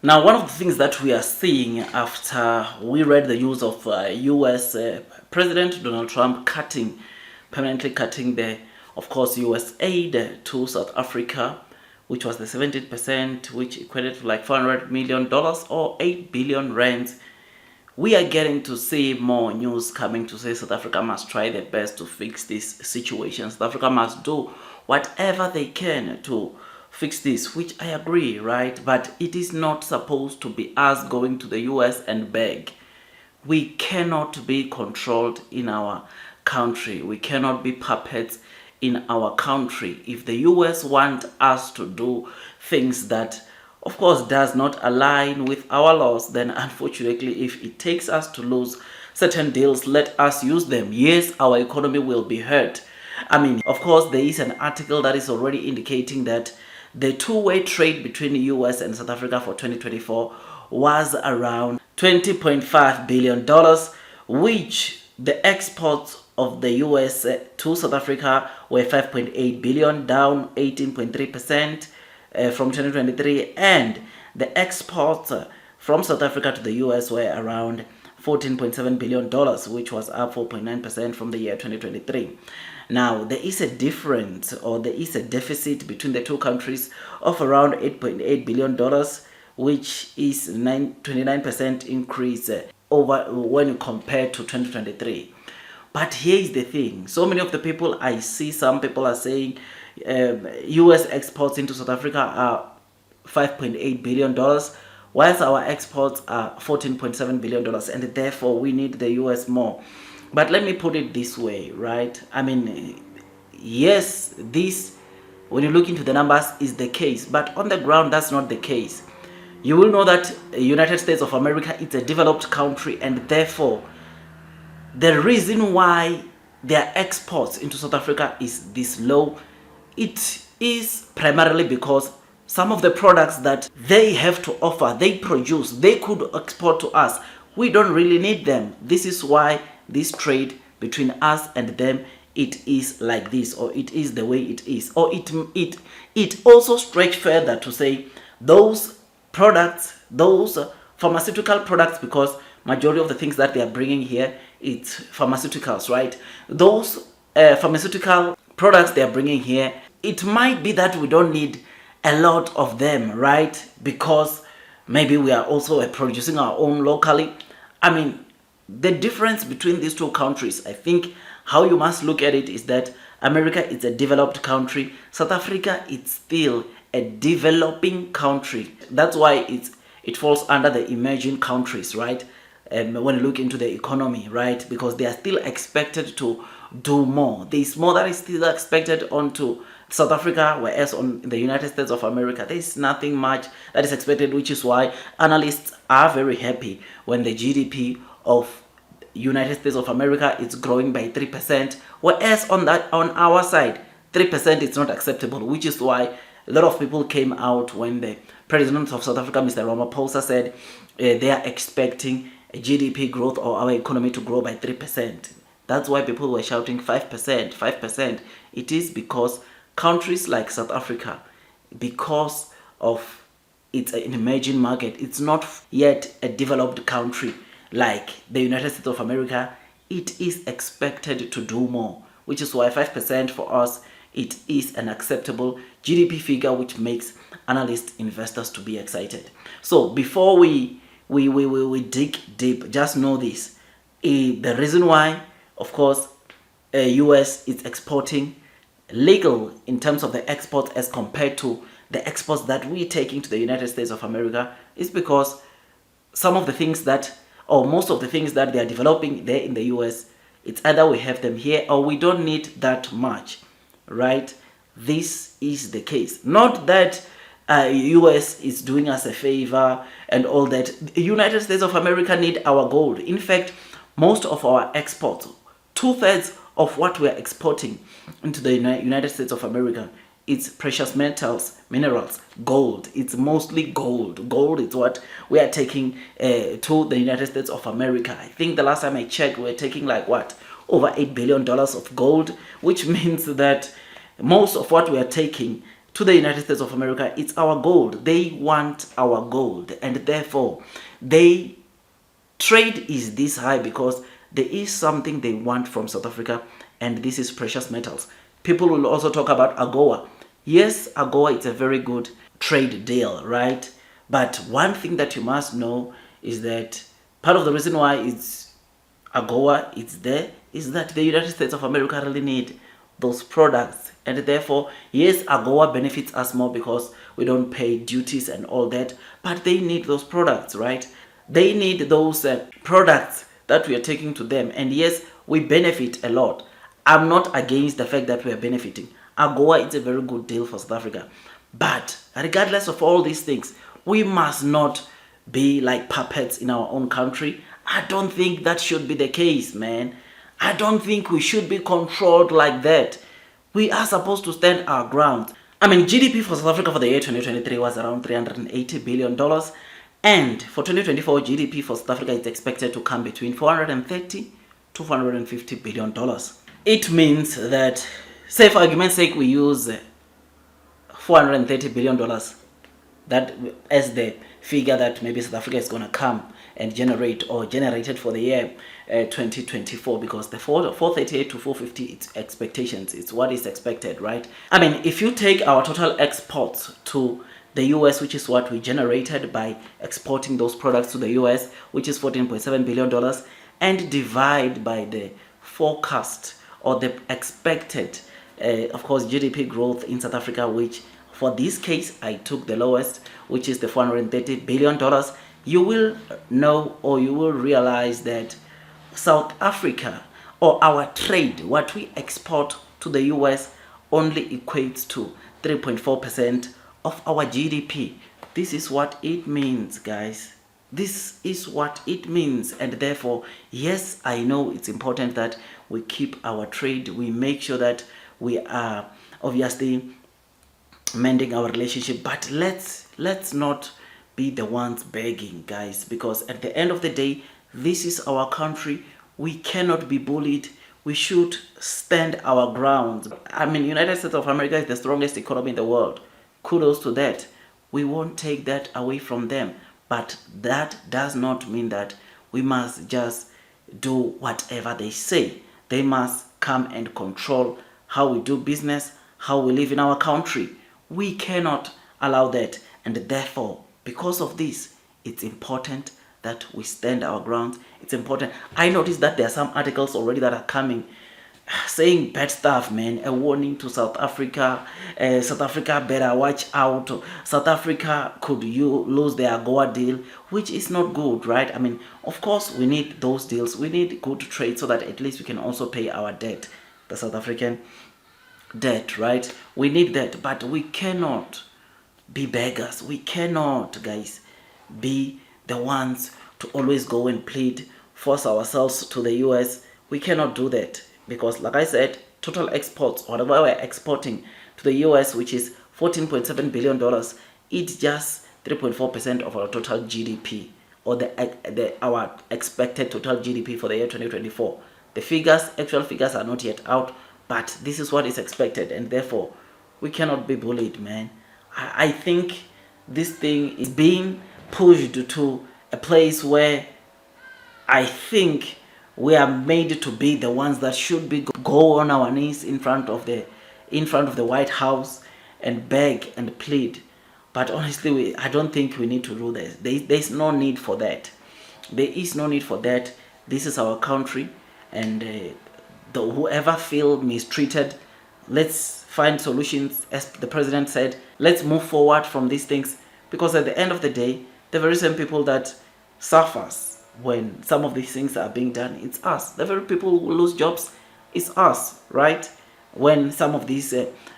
Now, one of the things that we are seeing after we read the news of US President Donald Trump permanently cutting of course, US aid to South Africa, which was the 17%, which equated to like $400 million or 8 billion rands. We are getting to see more news coming to say South Africa must try their best to fix this situation. South Africa must do whatever they can to fix this, which I agree, right? But it is not supposed to be us going to the US and beg. We cannot be controlled in our country. We cannot be puppets in our country. If the US want us to do things that, of course, does not align with our laws, then unfortunately, if it takes us to lose certain deals, let us use them. Yes, our economy will be hurt. I mean, of course, there is an article that is already indicating that the two-way trade between the US and South Africa for 2024 was around $20.5 billion, which the exports of the US to South Africa were 5.8 billion, down 18.3% from 2023, and the exports from South Africa to the US were around $14.7 billion, which was up 4.9% from the year 2023. Now, there is a difference, or there is a deficit between the two countries of around $8.8 billion, which is 29% increase over when compared to 2023. But here is the thing. So many of the people I see, some people are saying US exports into South Africa are $5.8 billion, whilst our exports are $14.7 billion, and therefore we need the US more. But let me put it this way, right? I mean, yes, this, when you look into the numbers, is the case, but on the ground, that's not the case. You will know that the United States of America is a developed country, and therefore, the reason why their exports into South Africa is this low, it is primarily because some of the products that they have to offer, they produce, they could export to us. We don't really need them. This is why this trade between us and them, it is like this, or it is the way it is. Or it also stretch further to say those products, those pharmaceutical products, because majority of the things that they are bringing here, it's pharmaceuticals, right? Those pharmaceutical products they are bringing here, it might be that we don't need a lot of them, right? Because maybe we are also producing our own locally. I mean, the difference between these two countries, I think how you must look at it is that America is a developed country. South Africa is still a developing country. That's why it falls under the emerging countries, right? When you look into the economy, right? Because they are still expected to do more. There's more that is still expected onto South Africa, whereas on the United States of America, there's nothing much that is expected, which is why analysts are very happy when the GDP of United States of America is growing by 3%, whereas on our side, 3% is not acceptable, which is why a lot of people came out when the President of South Africa, Mr. Ramaphosa, said they are expecting a GDP growth or our economy to grow by 3%. That's why people were shouting 5%, 5%. It is because countries like South Africa, because of it's an emerging market, it's not yet a developed country like the United States of America, it is expected to do more, which is why 5% for us, it is an acceptable GDP figure, which makes analysts, investors to be excited. So before we dig deep, just know this. The reason why, of course, US is exporting legal in terms of the exports as compared to the exports that we're taking to the United States of America is because some of the things that, or most of the things that they are developing there in the US, it's either we have them here or we don't need that much, right? This is the case. Not that US is doing us a favor and all that. The United States of America need our gold. In fact, most of our exports, 2/3 of what we are exporting into the United States of America, it's precious metals, minerals, gold. It's mostly gold. Gold is what we are taking to the United States of America. I think the last time I checked, we're taking like what? Over $8 billion of gold, which means that most of what we are taking to the United States of America, it's our gold. They want our gold, and therefore they trade is this high because there is something they want from South Africa, and this is precious metals. People will also talk about AGOA. Yes, AGOA is a very good trade deal, right? But one thing that you must know is that part of the reason why it's AGOA is there is that the United States of America really need those products, and therefore yes, AGOA benefits us more because we don't pay duties and all that, but they need those products, right? They need those products that we are taking to them, and yes, we benefit a lot. I'm not against the fact that we are benefiting. AGOA is a very good deal for South Africa, but regardless of all these things, we must not be like puppets in our own country. I don't think that should be the case, man. I don't think we should be controlled like that. We are supposed to stand our ground. I mean, GDP for South Africa for the year 2023 was around $380 billion. And for 2024, GDP for South Africa is expected to come between 430 to 450 billion dollars. It means that, say for argument's sake, we use 430 billion dollars that as the figure that maybe South Africa is going to come and generate or generated for the year 2024, because the 438 to 450 it's expectations, it's what is expected, right? I mean, if you take our total exports to the US, which is what we generated by exporting those products to the US, which is $14.7 billion, and divide by the forecast or the expected, of course, GDP growth in South Africa, which for this case I took the lowest, which is the $430 billion, you will know or you will realize that South Africa, or our trade, what we export to the US, only equates to 3.4% of our GDP. This is what it means, guys. This is what it means, and therefore, yes, I know it's important that we keep our trade. We make sure that we are obviously mending our relationship, but let's not be the ones begging, guys, because at the end of the day, this is our country. We cannot be bullied. We should stand our ground. I mean, United States of America is the strongest economy in the world. Kudos to that. We won't take that away from them, but that does not mean that we must just do whatever they say. They must come and control how we do business, how we live in our country. We cannot allow that, and therefore, because of this, it's important that we stand our ground. It's important. I noticed that there are some articles already that are coming saying bad stuff, man. A warning to South Africa. South Africa better watch out. South Africa could lose their AGOA deal, which is not good, right? I mean, of course, we need those deals. We need good trade so that at least we can also pay our debt, the South African debt, right? We need that, but we cannot be beggars. We cannot, guys, be the ones to always go and plead, force ourselves to the US. We cannot do that because, like I said, total exports, whatever we're exporting to the US, which is $14.7 billion, it's just 3.4% of our total GDP, or our expected total GDP for the year 2024. The actual figures are not yet out, but this is what is expected, and therefore we cannot be bullied, man. I think this thing is being pushed to a place where I think we are made to be the ones that should be go on our knees in front of the White House and beg and plead. But honestly, I don't think we need to do this. There's no need for that. There is no need for that. This is our country, and whoever feel mistreated, let's find solutions. As the president said, let's move forward from these things, because at the end of the day, the very same people that suffers when some of these things are being done, it's us. The very people who lose jobs, it's us, right? When some of these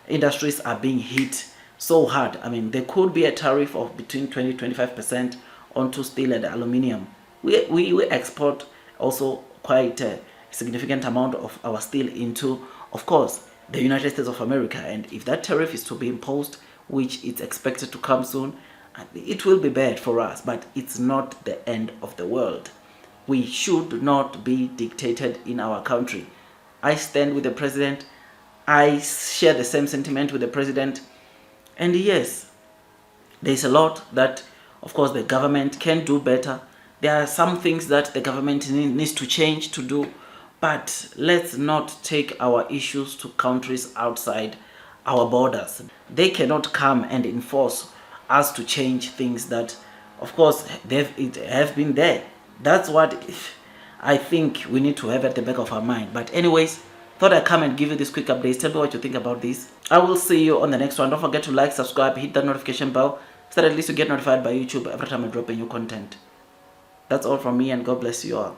industries are being hit so hard. I mean, there could be a tariff of between 20-25% onto steel and aluminium. We export also quite a significant amount of our steel into, of course, the United States of America. And if that tariff is to be imposed, which is expected to come soon, it will be bad for us, but it's not the end of the world. We should not be dictated in our country. I stand with the president. I share the same sentiment with the president. And yes, there's a lot that, of course, the government can do better. There are some things that the government needs to change to do, but let's not take our issues to countries outside our borders. They cannot come and enforce us to change things that, of course, it have been there. That's what I think we need to have at the back of our mind. But anyways, thought I'd come and give you this quick update. Tell me what you think about this. I will see you on the next one. Don't forget to like, subscribe, hit that notification bell so that at least you get notified by YouTube every time I drop a new content. That's all from me, and God bless you all.